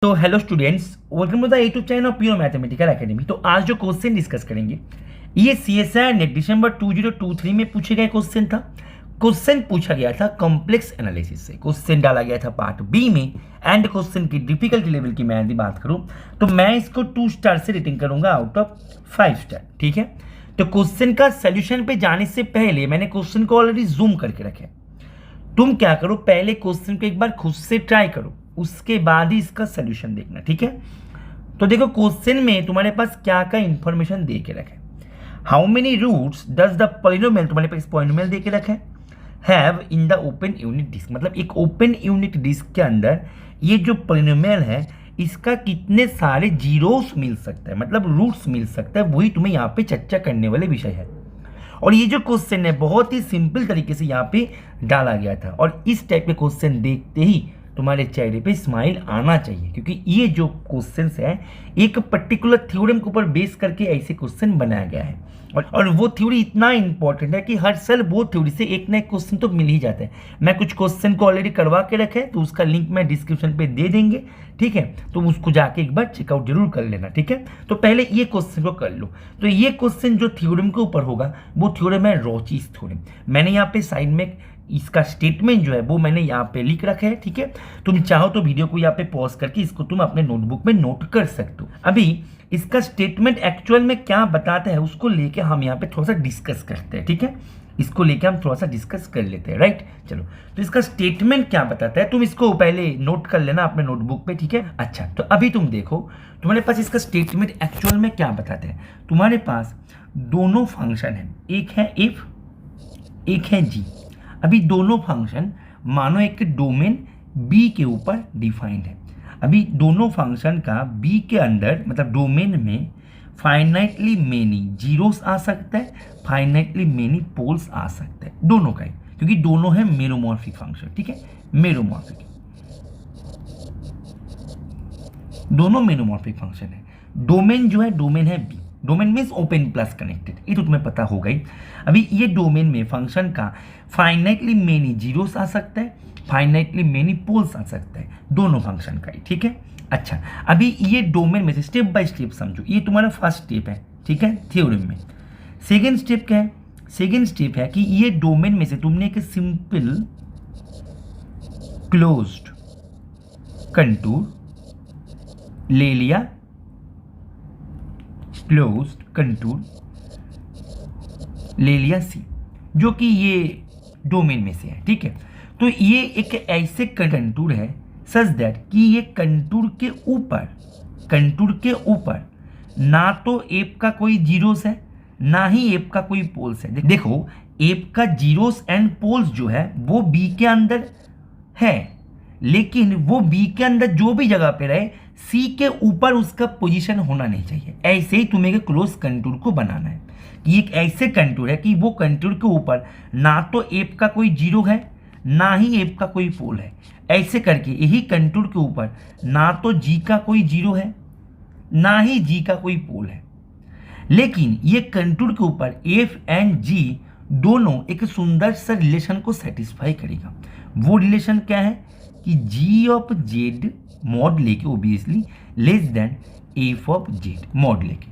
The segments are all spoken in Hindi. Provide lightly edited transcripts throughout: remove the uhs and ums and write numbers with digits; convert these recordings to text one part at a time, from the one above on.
तो hello students, welcome to the YouTube channel of pure mathematical academy. तो आज जो क्वेश्चन डिस्कस करेंगे ये सीएसआई नेट दिसंबर 2023 में पूछे गए क्वेश्चन था। क्वेश्चन पूछा गया था कॉम्प्लेक्स एनालिसिस से। क्वेश्चन डाला गया था पार्ट बी में एंड क्वेश्चन की डिफिकल्टी लेवल की मैं यदि बात करूं तो मैं इसको 2 स्टार से रेटिंग करूंगा आउट ऑफ 5 स्टार। ठीक है, तो क्वेश्चन का सोल्यूशन पे जाने से पहले मैंने क्वेश्चन को ऑलरेडी जूम करके रखे। तुम क्या करो, पहले क्वेश्चन को एक बार खुद से ट्राई करो, उसके बाद ही इसका सोल्यूशन देखना। ठीक है, तो देखो क्वेश्चन में तुम्हारे पास क्या क्या इंफॉर्मेशन दे के रखे। How many roots does the polynomial, तुम्हारे पास पॉलिनोमियल दे के रखे have in the open unit disc. मतलब एक ओपन यूनिट डिस्क के अंदर ये जो पॉलिनोमियल है इसका कितने सारे जीरोस मिल सकता है, मतलब रूट्स मिल सकता है, वही तुम्हें यहाँ पे चर्चा करने वाले विषय है। और ये जो क्वेश्चन है बहुत ही सिंपल तरीके से यहाँ पे डाला गया था और इस टाइप के क्वेश्चन देखते ही तुम्हारे चेहरे पे स्माइल आना चाहिए, क्योंकि ये जो क्वेश्चंस है एक पर्टिकुलर थ्योरम के ऊपर बेस करके ऐसे क्वेश्चन बनाया गया है और वो थ्योरी इतना इंपॉर्टेंट है कि हर साल वो थ्योरी से एक ना एक क्वेश्चन तो मिल ही जाता है। मैं कुछ क्वेश्चन को ऑलरेडी करवा के रखे तो उसका लिंक मैं डिस्क्रिप्शन पे दे देंगे। ठीक है, तो उसको जाके एक बार चेकआउट जरूर कर लेना। ठीक है, तो पहले ये क्वेश्चन को कर लो। तो ये क्वेश्चन जो थ्योरम के ऊपर होगा वो थ्योरम है रोचीज थ्योरम। मैंने यहाँ पे साइड में इसका स्टेटमेंट जो है वो मैंने यहाँ पे लिख रखा है। ठीक है, तुम चाहो तो वीडियो को यहाँ पे पॉज करके इसको तुम अपने नोटबुक में नोट कर सकते हो। अभी इसका स्टेटमेंट एक्चुअल में क्या बताता है उसको लेके हम यहाँ पे थोड़ा सा डिस्कस करते हैं। ठीक है, इसको लेके हम थोड़ा सा डिस्कस कर लेते हैं। राइट, चलो तो इसका स्टेटमेंट क्या बताता है तुम इसको पहले नोट कर लेना अपने नोटबुक पे। ठीक है, अच्छा तो अभी तुम देखो तुम्हारे पास इसका स्टेटमेंट एक्चुअल में क्या बताते हैं। तुम्हारे पास दोनों फंक्शन है, एक है एफ एक है जी। अभी दोनों फंक्शन मानो एक डोमेन बी के ऊपर डिफाइंड है। अभी दोनों फंक्शन का बी के अंदर मतलब डोमेन में फाइनाइटली मेनी जीरोस आ सकता है, फाइनाइटली मेनी पोल्स आ सकता है, दोनों का ही, क्योंकि दोनों है मेरोमॉर्फिक फंक्शन। ठीक है, मेरोमॉर्फिक, दोनों मेरोमॉर्फिक फंक्शन है। डोमेन जो है डोमेन है b, domain means open plus connected, ये तो तुम्हें पता होगा ही। अभी ये डोमेन में फंक्शन का फाइनाइटली मेनी जीरोस आ सकता है, फाइनाइटली मेनी पोल्स आ सकता है, दोनों फंक्शन का ही। ठीक है, अच्छा अभी ये डोमेन में से स्टेप बाय स्टेप समझो। ये तुम्हारा फर्स्ट स्टेप है। ठीक है, थ्योरम में सेकेंड स्टेप क्या है? सेकेंड स्टेप है कि ये डोमेन में से तुमने एक सिंपल क्लोज्ड कंटूर ले लिया, क्लोज्ड कंटूर ले लिया सी, जो कि ये डोमेन में से है। ठीक है, तो ये एक ऐसे कंटूर है सच दैट कि ये कंटूर के ऊपर ना तो एप का कोई जीरोस है ना ही एप का कोई पोल्स है। देखो एप का जीरोस एंड पोल्स जो है वो बी के अंदर है, लेकिन वो बी के अंदर जो भी जगह पे रहे सी के ऊपर उसका पोजीशन होना नहीं चाहिए। ऐसे ही तुम्हें क्लोज कंटूर को बनाना है कि एक ऐसे कंटूर है कि वो कंटूर के ऊपर ना तो एप का कोई जीरो है ना ही एप का कोई पोल है। ऐसे करके यही कंटूर के ऊपर ना तो जी का कोई जीरो है ना ही जी का कोई पोल है, लेकिन ये कंटूर के ऊपर एफ एंड जी दोनों एक सुंदर सा रिलेशन को सेटिस्फाई करेगा। वो रिलेशन क्या है कि जी ऑफ जेड मॉड लेके obviously less than F of Z mod लेके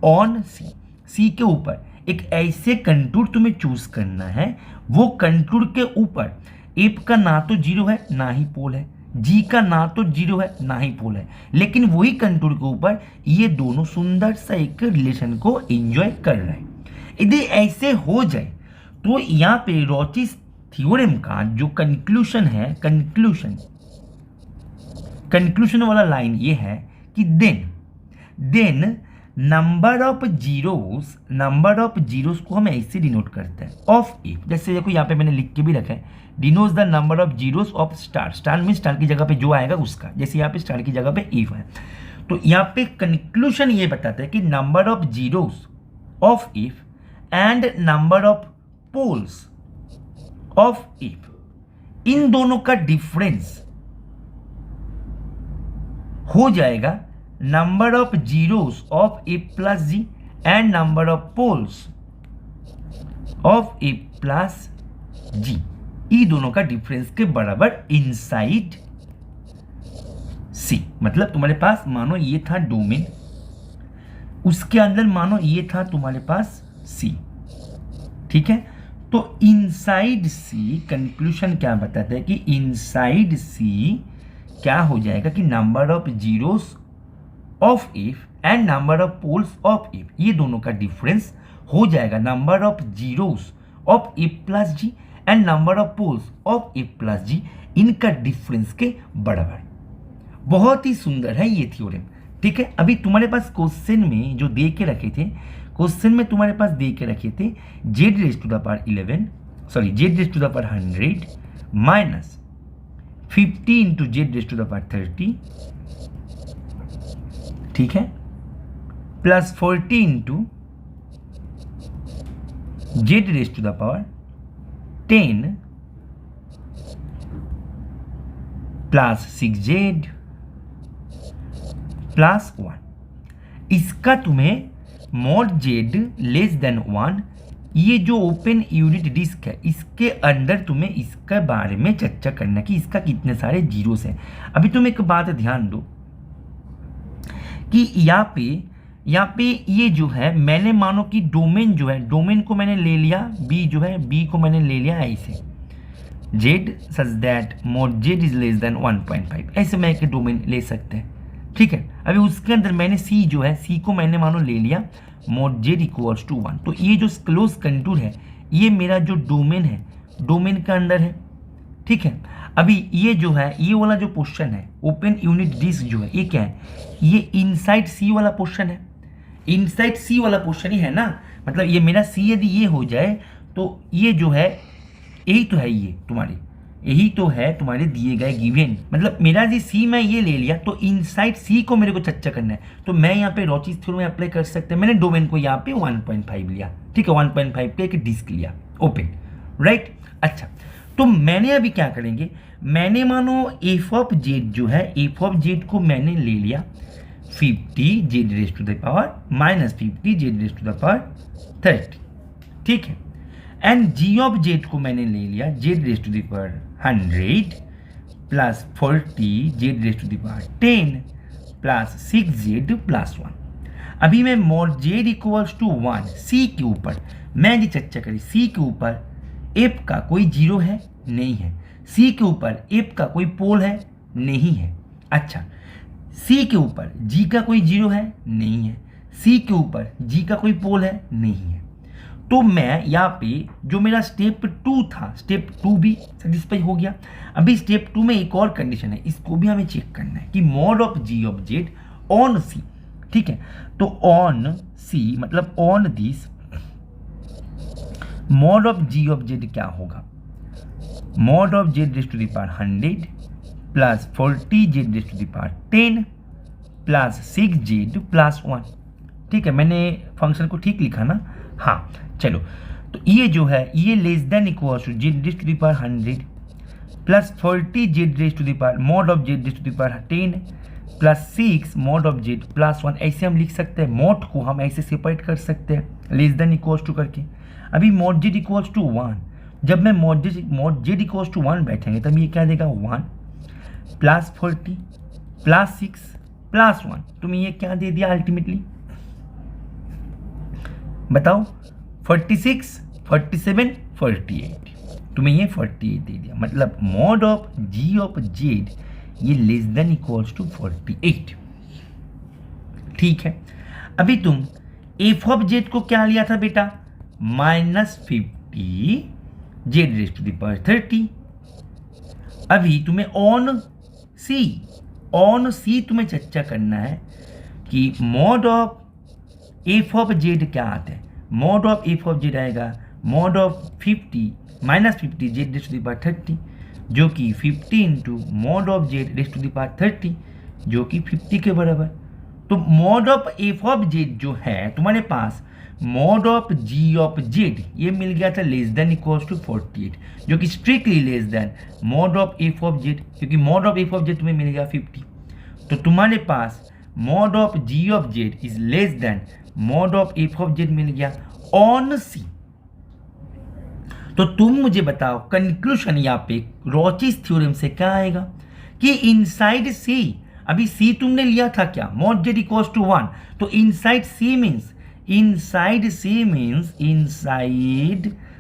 ऑन सी। सी के ऊपर एक ऐसे कंटूर तुम्हें चूज करना है, वो कंटूर के ऊपर एप का ना तो जीरो है ना ही पोल है, जी का ना तो जीरो है ना ही पोल है, लेकिन वही कंटूर के ऊपर ये दोनों सुंदर सा एक रिलेशन को एंजॉय कर रहे हैं। यदि ऐसे हो जाए तो यहाँ पे रोचीज थ्योरम का जो कंक्लूजन है, कंक्लूजन वाला लाइन ये है कि देन नंबर ऑफ जीरोस को हम ऐसे डिनोट करते हैं ऑफ एफ। जैसे देखो यहाँ पे मैंने लिख के भी रखा है, denotes the number of zeros of star. Star mean star की जगह पे जो आएगा उसका, जैसे यहाँ पे स्टार की जगह पे एफ है। तो यहाँ पे कंक्लूजन ये बताता है कि number of zeros of f and number of poles of f, इन दोनों का डिफरेंस हो जाएगा number of zeros of a plus g and number of poles of a plus g. ये दोनों का डिफरेंस के बराबर इनसाइड सी, मतलब तुम्हारे पास मानो ये था डोमेन, उसके अंदर मानो ये था तुम्हारे पास सी, ठीक है। तो इनसाइड सी कंक्लूजन क्या बताता है कि इनसाइड सी क्या हो जाएगा कि number of zeros of f and number of poles of f, ये दोनों का डिफरेंस हो जाएगा number of zeros of f plus g and number of poles of f plus g, इनका डिफरेंस के बराबर। बहुत ही सुंदर है ये थ्योरम, ठीक है। अभी तुम्हारे पास क्वेश्चन में जो दे के रखे थे, क्वेश्चन में तुम्हारे पास दे के रखे थे z raise to the power 11, sorry z raise to the power 100 minus 50 into z raise to the power 30, ठीक है, plus 40 into z raise to the power 10 plus 6z plus 1। इसका तुम्हें मॉड जेड लेस देन 1, ये जो ओपन यूनिट डिस्क है इसके अंदर तुम्हें इसके बारे में चर्चा करना कि इसका कितने सारे जीरोस हैं। अभी तुम एक बात ध्यान दो कि यहाँ पे ये जो है मैंने मानो कि डोमेन जो है, डोमेन को मैंने ले लिया बी, जो है बी को मैंने ले लिया ऐसे Z such that mod Z is less then 1.5, ऐसे मैं एक डोमेन ले सकते हैं, ठीक है। अभी उसके अंदर मैंने सी जो है, सी को मैंने मानो ले लिया मॉड जेड इक्वल्स टू 1, तो ये जो क्लोज कंटूर है ये मेरा जो डोमेन है, डोमेन के अंदर है, ठीक है। अभी ये जो है, ये वाला जो पोर्शन है ओपन यूनिट डिस्क जो है, ये क्या है, ये इनसाइड सी वाला पोर्शन है, इनसाइड सी वाला पोर्शन ही है ना, मतलब ये मेरा सी यदि ये हो जाए तो ये जो है यही तो है, ये तुम्हारे यही तो है तुम्हारे दिए गए गिवन, मतलब मेरा जी सी मैं ये ले लिया तो इनसाइड सी को मेरे को चर्चा करना है, तो मैं यहाँ पे रॉचिस थ्योरम में अप्लाई कर सकते हैं। मैंने डोमेन को यहाँ पे 1.5 लिया, ठीक है, 1.5 पे एक डिस्क लिया ओपन, राइट। अच्छा, तो मैंने अभी क्या करेंगे, मैंने मानो एफ ऑफ जेड जो है, एफ ऑफ जेड को मैंने ले लिया 50 z raise to the power minus 50 z raise to the power 30, ठीक है, एंड जी ऑफ जेड को मैंने ले लिया z raise to the power 100 plus 40 z raise to the power 10 plus 6z plus 1। अभी मैं mod z equals to 1 C के ऊपर मैं जी चर्चा करी, सी के ऊपर एफ का कोई जीरो है नहीं है, सी के ऊपर एफ का कोई पोल है नहीं है, अच्छा, सी के ऊपर जी का कोई जीरो है नहीं है, सी के ऊपर जी का कोई पोल है नहीं है, तो मैं यहाँ पे जो मेरा स्टेप 2 था, स्टेप 2 भी सेटिस्फाई हो गया। अभी स्टेप 2 में एक और कंडीशन है, इसको भी हमें चेक करना है कि mod of g of z on c, ठीक है, तो ऑन सी मतलब on this mod of g of z क्या होगा, mod of z raise to the power 100 plus 40 z raise to the power 10 plus 6z plus 1, ठीक है, मैंने फंक्शन को ठीक लिखा ना, हाँ चलो, तो ये जो है ये less than equal to z raise to the power 100 plus 40 z raise to the power mod of z raise to the power 10 plus 6 mod of z plus 1, ऐसे हम लिख सकते हैं, मॉड को हम ऐसे सेपरेट कर सकते हैं लेस देन इक्वल टू करके। अभी मॉड जेड इक्वल टू 1, जब मैं मॉड जेड इक्वल टू 1 बैठेंगे तब ये क्या देगा 1 प्लस 40 प्लस 6 प्लस 1, तुम्हें ये क्या दे दिया अल्टीमेटली बताओ, 46 47 48, तुम्हें ये 48 दे दिया, मतलब mod of g of z ये लेस देन इक्वल्स टू 48, ठीक है। अभी तुम एफ ऑफ जेड को क्या लिया था बेटा, minus 50 z raise to the power 30। अभी तुम्हें ऑन सी तुम्हें चर्चा करना है कि mod of f of z क्या आता है, mod of f of z आएगा mod of 50 minus 50 z raise to the power 30, जो कि 50 into mod of z raise to the power 30 जो कि 50 के बराबर। तो mod of f of z जो है तुम्हारे पास mod of g of z ये मिल गया था लेस देन इक्वल्स टू 48, जो कि strictly less than mod of f of z, क्योंकि mod of f of z तुम्हें मिल गया 50, तो तुम्हारे पास mod of g of z is less than mod of f of z मिल गया ऑन सी। तो तुम मुझे बताओ कंक्लूजन यहाँ पे रॉचिस थ्योरम से क्या आएगा कि इनसाइड सी अभी सी तुमने लिया था क्या, मॉड जेड इक्वल्स टू 1, तो इनसाइड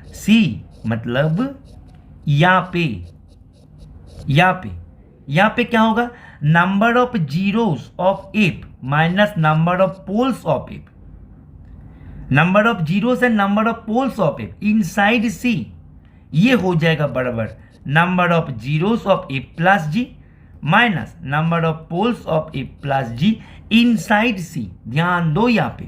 सी मतलब यहाँ पे क्या होगा, number of zeros of f minus number of poles of f, number of zeros and number of poles of f inside c, ये हो जाएगा बराबर number of zeros of f plus g minus number of poles of f plus g inside c. ध्यान दो, यहाँ पे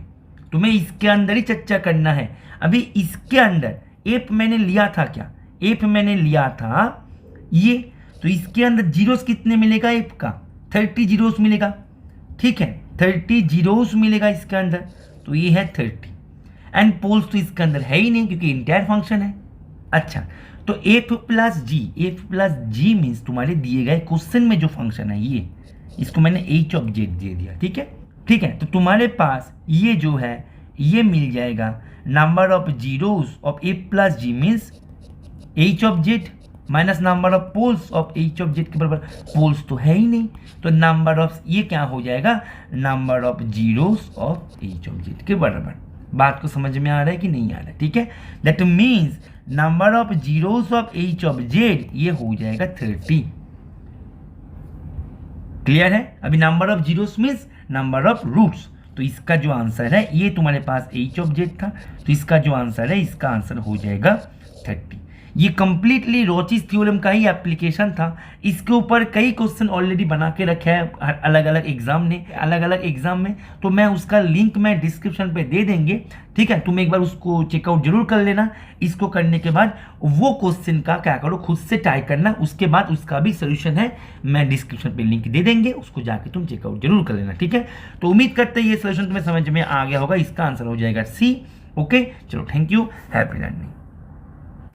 तुम्हें इसके अंदर ही चर्चा करना है। अभी इसके अंदर एप मैंने लिया था क्या, एप मैंने लिया था ये, तो इसके अंदर जीरोस कितने मिलेगा, एप का 30 जीरोस मिलेगा, ठीक है 30 जीरोस मिलेगा इसके अंदर, तो ये है 30 एंड पोल्स तो इसके अंदर है ही नहीं क्योंकि इंटायर फंक्शन है। अच्छा, तो एफ प्लस जी मीन्स तुम्हारे दिए गए क्वेश्चन में जो फंक्शन है ये, इसको मैंने एच ऑफ जेड दे दिया, ठीक है। तो तुम्हारे पास ये जो है ये मिल जाएगा number of zeros of f plus g means h of z minus number of poles of h of z के बराबर, पोल्स तो है ही नहीं, तो नंबर ऑफ ये क्या हो जाएगा, number of zeros of h of z के बराबर। बात को समझ में आ रहा है कि नहीं आ रहा है, ठीक है। That means number of zeros of h of z ये हो जाएगा 30। क्लियर है। अभी number of zeros means number of roots, तो इसका जो आंसर है ये तुम्हारे पास एच ऑफ जेड था, तो इसका जो आंसर है इसका आंसर हो जाएगा 30। ये कंप्लीटली रोचिस थ्योरम का ही एप्लीकेशन था। इसके ऊपर कई क्वेश्चन ऑलरेडी बना के रखे हैं अलग अलग एग्जाम में, तो मैं उसका लिंक मैं डिस्क्रिप्शन पे दे देंगे, ठीक है। तुम एक बार उसको चेकआउट जरूर कर लेना। इसको करने के बाद वो क्वेश्चन का क्या करो, खुद से ट्राई करना, उसके बाद उसका भी सोल्यूशन है, मैं डिस्क्रिप्शन पे लिंक दे देंगे, उसको जाके तुम चेकआउट जरूर कर लेना, ठीक है। तो उम्मीद करते हैं ये सोल्यूशन तुम्हें समझ में आ गया होगा। इसका आंसर हो जाएगा सी। ओके, चलो थैंक यू, हैप्पी लर्निंग।